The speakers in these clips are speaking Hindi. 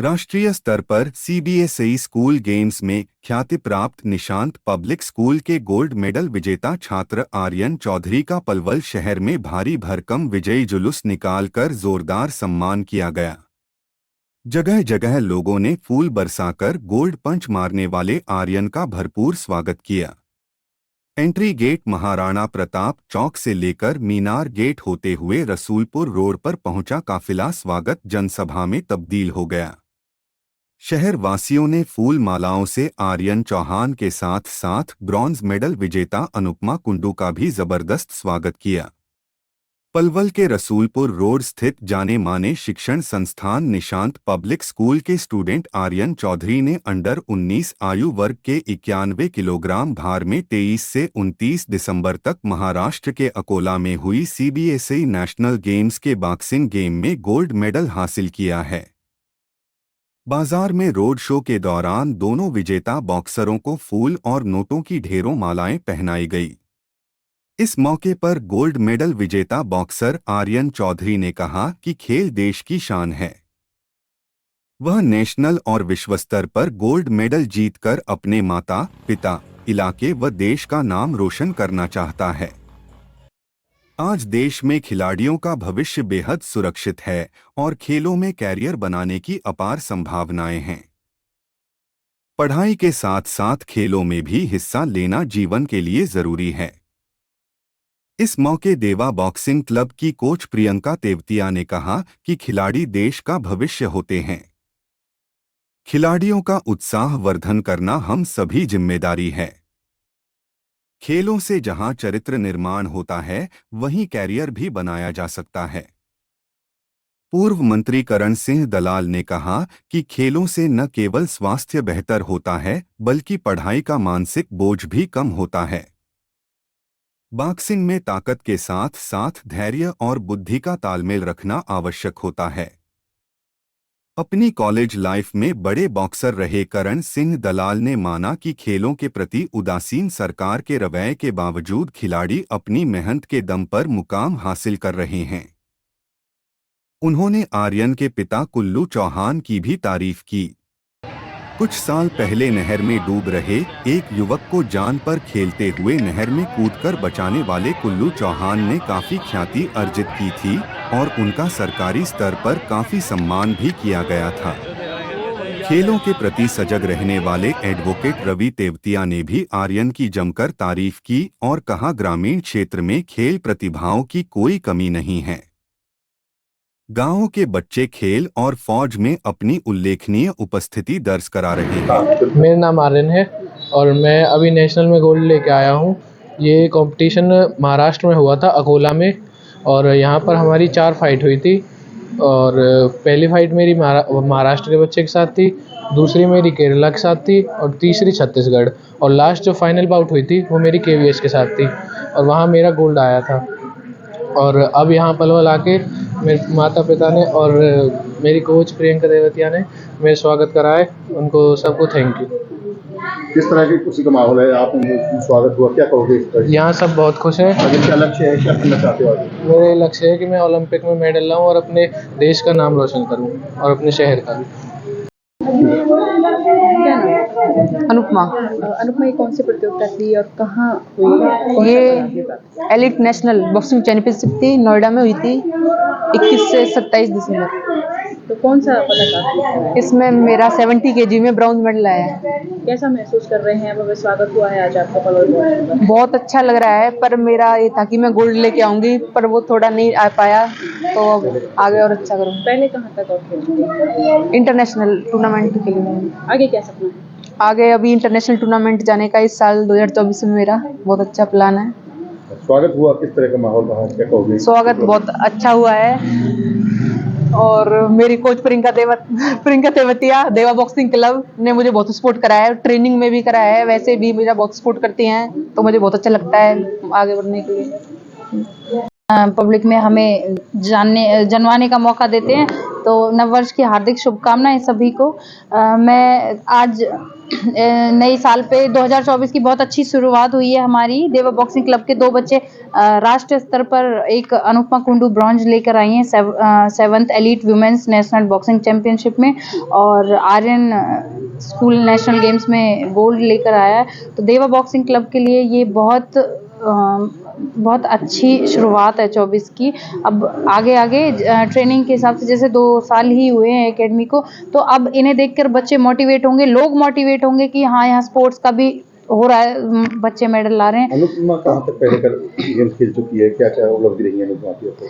राष्ट्रीय स्तर पर सीबीएसई स्कूल गेम्स में ख्याति प्राप्त निशांत पब्लिक स्कूल के गोल्ड मेडल विजेता छात्र आर्यन चौधरी का पलवल शहर में भारी भरकम विजयी जुलूस निकालकर जोरदार सम्मान किया गया। जगह जगह लोगों ने फूल बरसाकर गोल्ड पंच मारने वाले आर्यन का भरपूर स्वागत किया। एंट्री गेट महाराणा प्रताप चौक से लेकर मीनार गेट होते हुए रसूलपुर रोड पर पहुंचा काफिला स्वागत जनसभा में तब्दील हो गया। शहर वासियों ने फूल मालाओं से आर्यन चौहान के साथ साथ ब्रॉन्ज मेडल विजेता अनुपमा कुंडू का भी जबरदस्त स्वागत किया। पलवल के रसूलपुर रोड स्थित जाने माने शिक्षण संस्थान निशांत पब्लिक स्कूल के स्टूडेंट आर्यन चौधरी ने अंडर 19 आयु वर्ग के 91 किलोग्राम भार में 23 से 29 दिसंबर तक महाराष्ट्र के अकोला में हुई सीबीएसई नेशनल गेम्स के बॉक्सिंग गेम में गोल्ड मेडल हासिल किया है। बाजार में रोड शो के दौरान दोनों विजेता बॉक्सरों को फूल और नोटों की ढेरों मालाएं पहनाई गई। इस मौके पर गोल्ड मेडल विजेता बॉक्सर आर्यन चौधरी ने कहा कि खेल देश की शान है। वह नेशनल और विश्व स्तर पर गोल्ड मेडल जीतकर अपने माता, पिता, इलाके व देश का नाम रोशन करना चाहता है। आज देश में खिलाड़ियों का भविष्य बेहद सुरक्षित है और खेलों में कैरियर बनाने की अपार संभावनाएं हैं। पढ़ाई के साथ साथ खेलों में भी हिस्सा लेना जीवन के लिए जरूरी है। इस मौके देवा बॉक्सिंग क्लब की कोच प्रियंका तेवतिया ने कहा कि खिलाड़ी देश का भविष्य होते हैं। खिलाड़ियों का उत्साह वर्धन करना हम सभी जिम्मेदारी है। खेलों से जहां चरित्र निर्माण होता है, वहीं कैरियर भी बनाया जा सकता है। पूर्व मंत्री करण सिंह दलाल ने कहा कि खेलों से न केवल स्वास्थ्य बेहतर होता है, बल्कि पढ़ाई का मानसिक बोझ भी कम होता है। बॉक्सिंग में ताकत के साथ साथ धैर्य और बुद्धि का तालमेल रखना आवश्यक होता है। अपनी कॉलेज लाइफ में बड़े बॉक्सर रहे करण सिंह दलाल ने माना कि खेलों के प्रति उदासीन सरकार के रवैये के बावजूद खिलाड़ी अपनी मेहनत के दम पर मुकाम हासिल कर रहे हैं। उन्होंने आर्यन के पिता कुल्लू चौहान की भी तारीफ की। कुछ साल पहले नहर में डूब रहे एक युवक को जान पर खेलते हुए नहर में कूदकर बचाने वाले कुल्लू चौहान ने काफी ख्याति अर्जित की थी और उनका सरकारी स्तर पर काफी सम्मान भी किया गया था। खेलों के प्रति सजग रहने वाले एडवोकेट रवि तेवतिया ने भी आर्यन की जमकर तारीफ की और कहा, ग्रामीण क्षेत्र में खेल प्रतिभाओं की कोई कमी नहीं है। गांवों के बच्चे खेल और फौज में अपनी उल्लेखनीय उपस्थिति दर्ज करा रहे हैं। मेरा नाम आर्यन है और मैं अभी नेशनल में गोल्ड लेके आया हूँ। ये कंपटीशन महाराष्ट्र में हुआ था, अकोला में, और यहाँ पर हमारी 4 फाइट हुई थी। और पहली फाइट मेरी महाराष्ट्र के बच्चे के साथ थी, दूसरी मेरी केरला के साथ थी और तीसरी छत्तीसगढ़, और लास्ट जो फाइनल बाउट हुई थी वो मेरी केवीएस के साथ थी और वहाँ मेरा गोल्ड आया था। और अब यहाँ पलवल आके मेरे माता पिता ने और मेरी कोच प्रियंका तेवतिया ने मेरा स्वागत करा है। उनको सबको थैंक यू। किस तरह की खुशी का माहौल है? आप स्वागत हुआ, क्या कहोगे? यहाँ सब बहुत खुश हैं। अभी क्या लक्ष्य है, क्या करना चाहते हो? मेरा लक्ष्य है कि मैं ओलंपिक में मेडल लाऊं और अपने देश का नाम रोशन करूं और अपने शहर का भी। क्या नाम? अनुपमा। अनुपमा, ये कौन सी प्रतियोगिता थी और कहाँ हुई? ये एलिट नेशनल बॉक्सिंग चैंपियनशिप थी, नोएडा में हुई थी 21 से 27 दिसंबर। तो कौन सा पदक आपका? इसमें मेरा 70 kg में ब्रॉन्ज मेडल आया है। कैसा महसूस कर रहे हैं? अब स्वागत हुआ है आज आपका पलवल में। बहुत अच्छा लग रहा है, पर मेरा ये था कि मैं गोल्ड लेके आऊंगी, पर वो थोड़ा नहीं आ पाया, तो अब आगे और अच्छा करूँगी। पहले कहाँ तक और खेली? इंटरनेशनल टूर्नामेंट के लिए। आगे क्या सपना है? आगे अभी इंटरनेशनल टूर्नामेंट जाने का इस साल 2024 में मेरा बहुत अच्छा प्लान है। स्वागत हुआ, किस तरह का माहौल रहा, क्या कहोगे? स्वागत बहुत अच्छा हुआ है और मेरी कोच प्रियंका तेवतिया देवा बॉक्सिंग क्लब ने मुझे बहुत सपोर्ट कराया है, ट्रेनिंग में भी कराया है, वैसे भी मेरा बहुत सपोर्ट करती हैं, तो मुझे बहुत अच्छा लगता है आगे बढ़ने के लिए। पब्लिक में हमें जनवाने का मौका देते हैं तो नववर्ष की हार्दिक शुभकामनाएं सभी को। मैं आज नए साल पे 2024 की बहुत अच्छी शुरुआत हुई है हमारी। देवा बॉक्सिंग क्लब के 2 बच्चे राष्ट्रीय स्तर पर एक अनुपमा कुंडू ब्रॉन्ज लेकर आई हैं 7th elite women's national boxing championship में, और आर्यन स्कूल नेशनल गेम्स में गोल्ड लेकर आया है। तो देवा बॉक्सिंग क्लब के लिए ये बहुत अच्छी शुरुआत है 24 की। अब आगे ट्रेनिंग के हिसाब से जैसे 2 साल ही हुए हैं एकेडमी को, तो अब इन्हें देखकर बच्चे मोटिवेट होंगे, लोग मोटिवेट होंगे कि हाँ यहाँ स्पोर्ट्स का भी हो रहा है, बच्चे मेडल ला रहे हैं। अनुपमा कहाँ तक पहले कर गेम्स खेल चुकी है, क्या क्या उपलब्धि रही है अनुपमा की?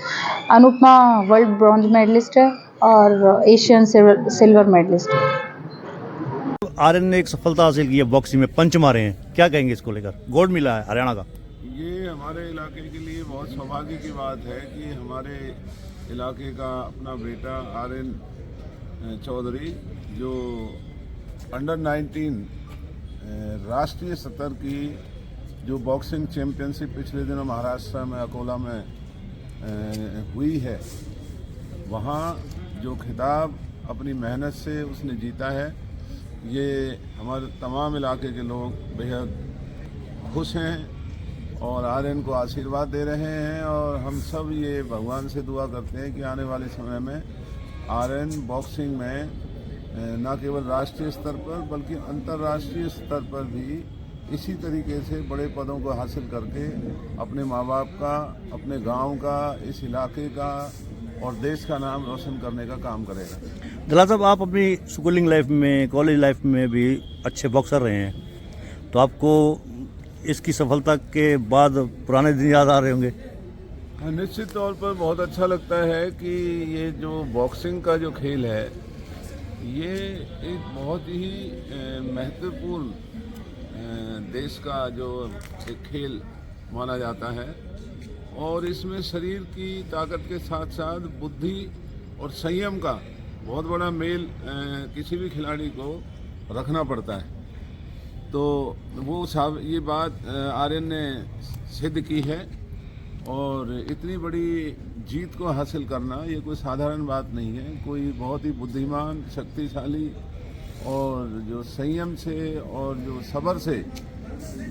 अनुपमा वर्ल्ड ब्रॉन्ज मेडलिस्ट है और एशियन सिल्वर मेडलिस्ट है। आर्यन ने एक सफलता हासिल की है बॉक्सिंग में, पंच मारे हैं, क्या कहेंगे इसको लेकर? गोल्ड मिला है हरियाणा का। ये हमारे इलाके के लिए बहुत सौभाग्य की बात है कि हमारे इलाके का अपना बेटा आर्यन चौधरी, जो अंडर 19 राष्ट्रीय स्तर की जो बॉक्सिंग चैंपियनशिप पिछले दिनों महाराष्ट्र में अकोला में हुई है, वहाँ जो खिताब अपनी मेहनत से उसने जीता है, ये हमारे तमाम इलाके के लोग बेहद खुश हैं और आर्यन को आशीर्वाद दे रहे हैं। और हम सब ये भगवान से दुआ करते हैं कि आने वाले समय में आर्यन बॉक्सिंग में न केवल राष्ट्रीय स्तर पर बल्कि अंतर्राष्ट्रीय स्तर पर भी इसी तरीके से बड़े पदों को हासिल करके अपने माँ बाप का, अपने गांव का, इस इलाके का और देश का नाम रोशन करने का काम करेगा। दलाल साहब, आप अपनी स्कूलिंग लाइफ में, कॉलेज लाइफ में भी अच्छे बॉक्सर रहे हैं, तो आपको इसकी सफलता के बाद पुराने दिन याद आ रहे होंगे? निश्चित तौर पर बहुत अच्छा लगता है कि ये जो बॉक्सिंग का जो खेल है, ये एक बहुत ही महत्वपूर्ण देश का जो एक खेल माना जाता है और इसमें शरीर की ताकत के साथ साथ बुद्धि और संयम का बहुत बड़ा मेल किसी भी खिलाड़ी को रखना पड़ता है। तो वो साहब ये बात आर्यन ने सिद्ध की है और इतनी बड़ी जीत को हासिल करना ये कोई साधारण बात नहीं है। कोई बहुत ही बुद्धिमान, शक्तिशाली और जो संयम से और जो सब्र से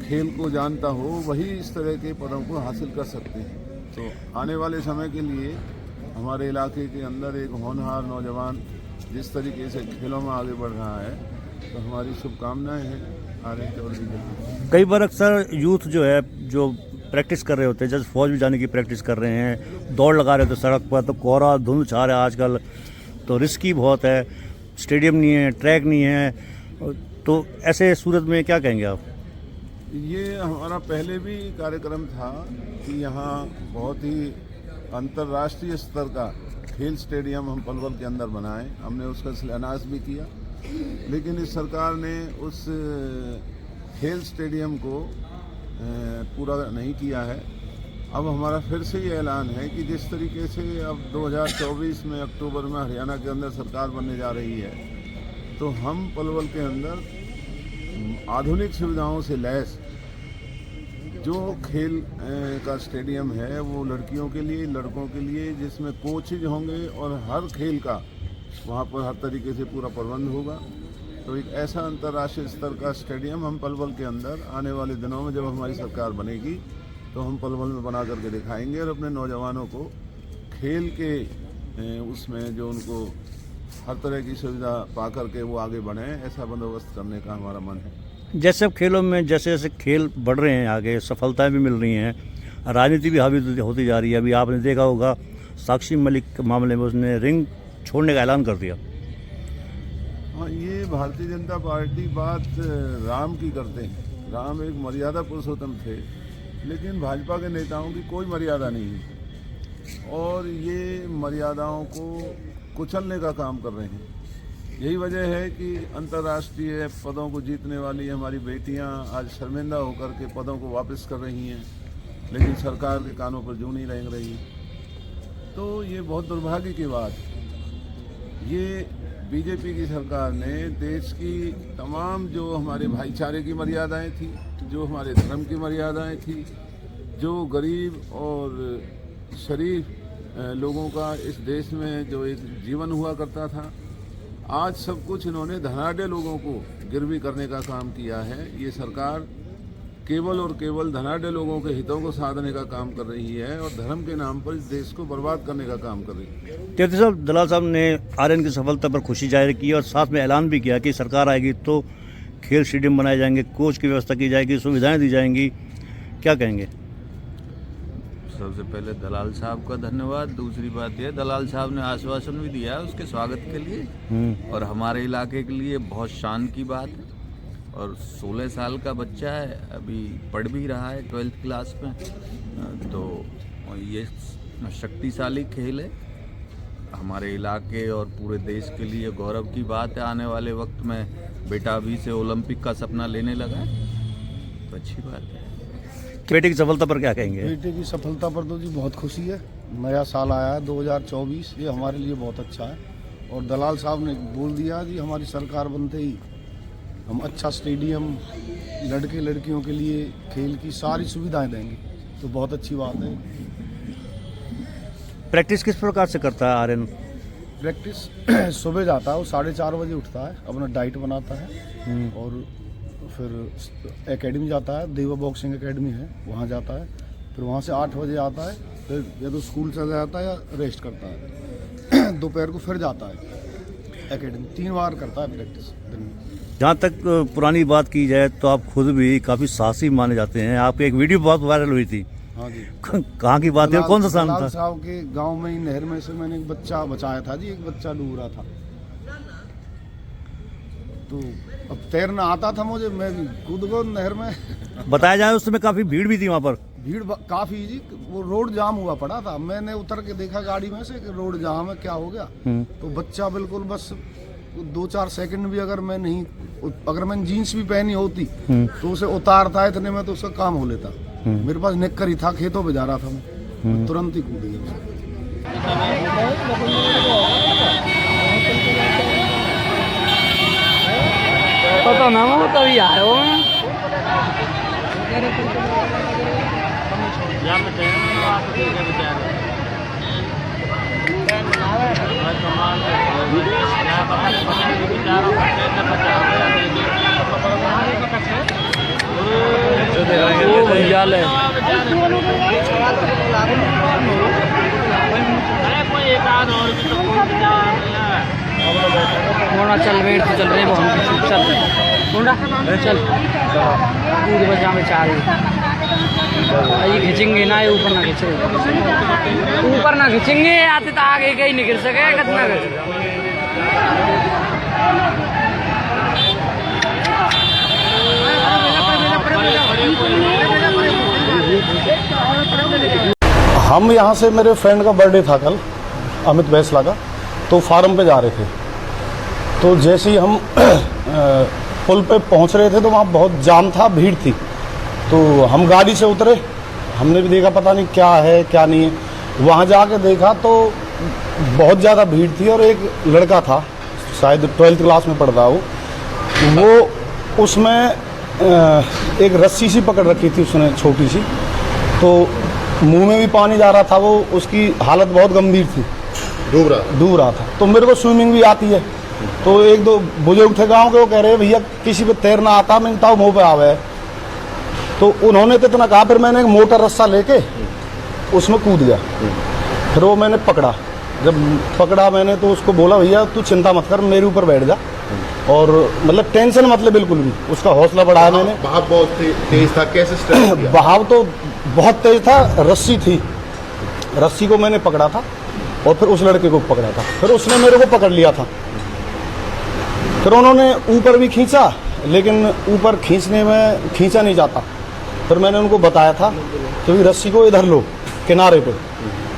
खेल को जानता हो, वही इस तरह के पदों को हासिल कर सकते हैं। तो आने वाले समय के लिए हमारे इलाके के अंदर एक होनहार नौजवान जिस तरीके से खेलों में आगे बढ़ रहा है, तो हमारी शुभकामनाएं हैं आर्यन चौधरी के। कई बार अक्सर यूथ जो है, जो प्रैक्टिस कर रहे होते हैं, जैसे फौज में जाने की प्रैक्टिस कर रहे हैं, दौड़ लगा रहे होते सड़क पर, तो कोहरा धुंध छा रहा है आजकल, तो रिस्की बहुत है, स्टेडियम नहीं है, ट्रैक नहीं है, तो ऐसे सूरत में क्या कहेंगे आप? ये हमारा पहले भी कार्यक्रम था कि यहाँ बहुत ही अंतर्राष्ट्रीय स्तर का खेल स्टेडियम हम पलवल के अंदर बनाएं। हमने उसका शिलान्यास भी किया, लेकिन इस सरकार ने उस खेल स्टेडियम को पूरा नहीं किया है। अब हमारा फिर से ये ऐलान है कि जिस तरीके से अब 2024 में अक्टूबर में हरियाणा के अंदर सरकार बनने जा रही है, तो हम पलवल के अंदर आधुनिक सुविधाओं से लैस जो खेल का स्टेडियम है, वो लड़कियों के लिए, लड़कों के लिए, जिसमें कोचेज होंगे और हर खेल का वहाँ पर हर तरीके से पूरा प्रबंध होगा। तो एक ऐसा अंतर्राष्ट्रीय स्तर का स्टेडियम हम पलवल के अंदर आने वाले दिनों में, जब हमारी सरकार बनेगी, तो हम पलवल में बना करके दिखाएंगे और अपने नौजवानों को खेल के उसमें जो उनको हर तरह की सुविधा पा करके वो आगे बढ़ें, ऐसा बंदोबस्त करने का हमारा मन है। जैसे अब खेलों में जैसे जैसे खेल बढ़ रहे हैं, आगे सफलताएं भी मिल रही हैं, राजनीति भी हावी होती जा रही है। अभी आपने देखा होगा साक्षी मलिक के मामले में उसने रिंग छोड़ने का ऐलान कर दिया। हाँ, ये भारतीय जनता पार्टी बात राम की करते हैं। राम एक मर्यादा पुरुषोत्तम थे, लेकिन भाजपा के नेताओं की कोई मर्यादा नहीं है और ये मर्यादाओं को कुचलने का काम कर रहे हैं। यही वजह है कि अंतर्राष्ट्रीय पदों को जीतने वाली हमारी बेटियां आज शर्मिंदा होकर के पदों को वापस कर रही हैं, लेकिन सरकार के कानों पर जूं नहीं रेंग रही। तो ये बहुत दुर्भाग्य की बात है। ये बीजेपी की सरकार ने देश की तमाम जो हमारे भाईचारे की मर्यादाएं थी, जो हमारे धर्म की मर्यादाएं थी, जो गरीब और शरीफ लोगों का इस देश में जो एक जीवन हुआ करता था, आज सब कुछ इन्होंने धनाढ़ लोगों को गिरवी करने का काम किया है। ये सरकार केवल और केवल धनाढ़ लोगों के हितों को साधने का काम कर रही है और धर्म के नाम पर इस देश को बर्बाद करने का काम कर रही है। तेवती साहब, दलाल साहब ने आर्यन की सफलता पर खुशी जाहिर की और साथ में ऐलान भी किया कि सरकार आएगी तो खेल स्टेडियम बनाए जाएंगे, कोच की व्यवस्था की जाएगी, सुविधाएं दी जाएंगी। क्या कहेंगे? सबसे पहले दलाल साहब का धन्यवाद। दूसरी बात यह, दलाल साहब ने आश्वासन भी दिया है उसके स्वागत के लिए और हमारे इलाके के लिए बहुत शान की बात है। और 16 साल का बच्चा है, अभी पढ़ भी रहा है 12th क्लास में, तो ये शक्तिशाली खेल है। हमारे इलाके और पूरे देश के लिए गौरव की बात है। आने वाले वक्त में बेटा अभी से ओलंपिक का सपना लेने लगा है, तो अच्छी बात है। बेटे की सफलता पर क्या कहेंगे? बेटे की सफलता पर तो जी बहुत खुशी है। नया साल आया है 2024, ये हमारे लिए बहुत अच्छा है। और दलाल साहब ने बोल दिया जी हमारी सरकार बनते ही हम अच्छा स्टेडियम, लड़के लड़कियों के लिए खेल की सारी सुविधाएं देंगे, तो बहुत अच्छी बात है। प्रैक्टिस किस प्रकार से करता है आर्यन? प्रैक्टिस सुबह जाता है, वो 4:30 बजे उठता है, अपना डाइट बनाता है और फिर एकेडमी जाता है, देवा बॉक्सिंग एकेडमी है, वहाँ जाता है। फिर वहाँ से 8 बजे आता है, फिर या तो स्कूल चला जाता है या रेस्ट करता है। दोपहर को फिर जाता है एकेडमी, 3 बार करता है प्रैक्टिस दिन में। जहाँ तक पुरानी बात की जाए तो आप खुद भी काफ़ी साहसी माने जाते हैं। आपकी एक वीडियो बहुत वायरल हुई थी। हाँ जी। कहाँ की बात है, कौन सा स्थान था? साहब के गांव में ही नहर में से मैंने एक बच्चा बचाया था जी, एक बच्चा डूब रहा था, तो अब तैरना आता था मुझे, मैं भी कूद गया नहर में। बताया जाए उस समय काफ़ी भीड़ भी थी वहाँ पर। भीड़ काफ़ी जी, वो रोड जाम हुआ पड़ा था। मैंने उतर के देखा गाड़ी में से कि रोड जाम है, क्या हो गया। तो बच्चा बिल्कुल बस 2-4 सेकंड भी अगर मैं जीन्स भी पहनी होती तो उसे उतारता है, इतने में तो उसका काम हो लेता। मेरे पास निक्कर ही था, खेतों पे जा रहा था मैं, तुरंत ही कूद गया। पता ना वो तभी आया वो जाल है। चल वेट चल रहे वो हम चल चल पूरी बजा में 4 ये खींचेंगे ना, ये ऊपर ना खींचेंगे, ऊपर ना खींचेंगे, आते तो आगे कहीं नहीं गिर सके कितना हम यहाँ से, मेरे फ्रेंड का बर्थडे था कल, अमित बैसला का, तो फार्म पे जा रहे थे। तो जैसे ही हम पुल पे पहुँच रहे थे तो वहाँ बहुत जाम था, भीड़ थी। तो हम गाड़ी से उतरे, हमने भी देखा पता नहीं क्या है क्या नहीं है। वहाँ जाके देखा तो बहुत ज़्यादा भीड़ थी और एक लड़का था, शायद 12th क्लास में पढ़ता वो उसमें एक रस्सी सी पकड़ रखी थी उसने, छोटी सी, तो मुंह में भी पानी जा रहा था। वो उसकी हालत बहुत गंभीर थी, डूब रहा था। तो मेरे को स्विमिंग भी आती है, तो 1-2 बुजुर्ग थे गांव के, वो कह रहे भैया किसी पे तैरना आता, मैं बताओ मुँह पे आवे। तो उन्होंने तो इतना कहा, फिर मैंने एक मोटा रस्सा लेके उसमें कूद गया। फिर वो मैंने पकड़ा, जब पकड़ा मैंने तो उसको बोला भैया तू चिंता मत कर, मेरे ऊपर बैठ जा, और मतलब टेंशन मत ले बिल्कुल भी। उसका हौसला बढ़ाया मैंने। बहाव बहुत तेज था, कैसे स्ट्रेस किया? बहाव तो बहुत तेज था, रस्सी थी, रस्सी को मैंने पकड़ा था और फिर उस लड़के को पकड़ा था, फिर उसने मेरे को पकड़ लिया था। फिर उन्होंने ऊपर भी खींचा, लेकिन ऊपर खींचने में खींचा नहीं जाता। फिर मैंने उनको बताया था कि भाई रस्सी को इधर लो, किनारे पे।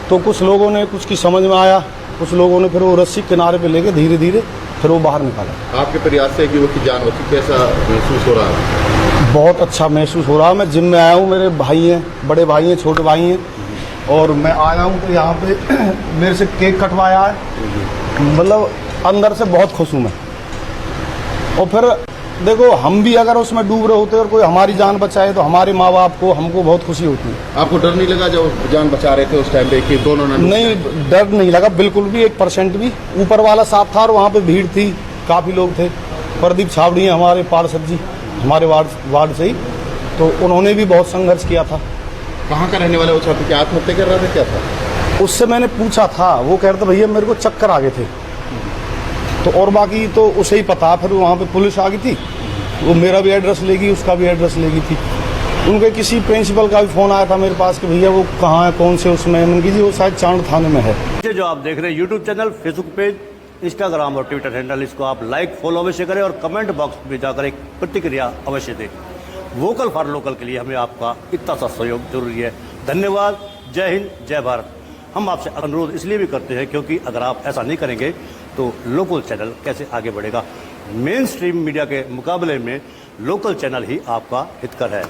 तो कुछ लोगों ने, कुछ की समझ में आया, कुछ लोगों ने फिर वो रस्सी किनारे पे लेके धीरे धीरे फिर वो बाहर निकाला। आपके प्रयास से एक युवक की जान बची, कैसा महसूस हो रहा है? बहुत अच्छा महसूस हो रहा है। मैं जिम में आया हूँ, मेरे भाई हैं, बड़े भाई हैं, छोटे भाई हैं, और मैं आया हूँ तो यहाँ पे मेरे से केक कटवाया है। मतलब अंदर से बहुत खुश हूँ मैं। और फिर देखो हम भी अगर उसमें डूब रहे होते और कोई हमारी जान बचाए तो हमारे माँ बाप को हमको बहुत खुशी होती है। आपको डर नहीं लगा जब जान बचा रहे थे उस टाइम पे कि दोनों ने? नहीं, डर नहीं लगा बिल्कुल भी, 1% भी। ऊपर वाला साथ था और वहाँ पे भीड़ थी, काफ़ी लोग थे। प्रदीप छावड़ी हैं हमारे पार्षद जी, हमारे वार्ड से ही, तो उन्होंने भी बहुत संघर्ष किया था। कहाँ का रहने वाले वो छात्र? क्या आत्महत्या कर रहे थे, क्या था? उससे मैंने पूछा था, वो कह रहे थे भैया मेरे को चक्कर आ गए थे, तो और बाकी तो उसे ही पता। फिर वहाँ पे पुलिस आ गई थी, वो मेरा भी एड्रेस लेगी, उसका भी एड्रेस लेगी थी। उनके किसी प्रिंसिपल का भी फ़ोन आया था मेरे पास कि भैया वो कहाँ है, कौन से उसमें। उनकी जी वो शायद चांद थाने में है। ये जो आप देख रहे हैं YouTube channel, Facebook page, Instagram और ट्विटर हैंडल, इसको आप लाइक फॉलो अवश्य करें और कमेंट बॉक्स में जाकर एक प्रतिक्रिया अवश्य दें। वोकल फॉर लोकल के लिए हमें आपका इतना सा सहयोग जरूरी है। धन्यवाद। जय हिंद, जय भारत। हम आपसे अनुरोध इसलिए भी करते हैं क्योंकि अगर आप ऐसा नहीं करेंगे तो लोकल चैनल कैसे आगे बढ़ेगा। मेन स्ट्रीम मीडिया के मुकाबले में लोकल चैनल ही आपका हितकर है।